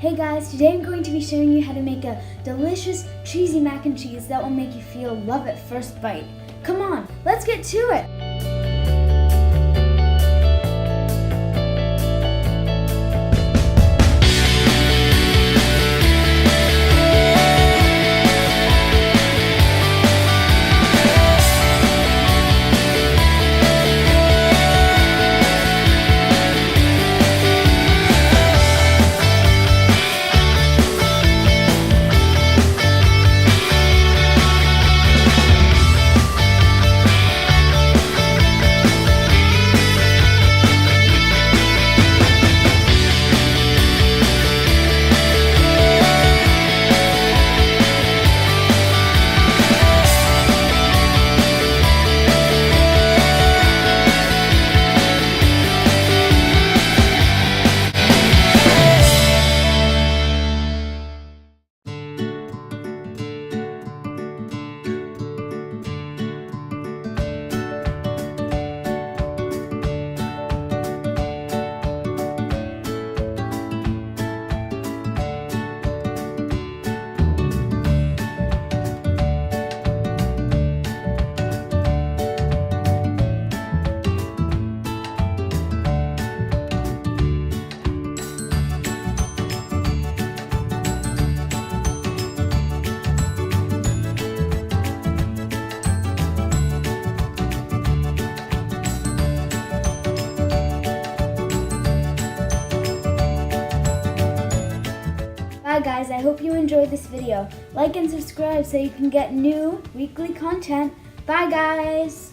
Hey guys, today I'm going to be showing you how to make a delicious cheesy mac and cheese that will make you feel love at first bite. Come on, let's get to it! Bye guys, I hope you enjoyed this video. Like and subscribe so you can get new weekly content. Bye guys!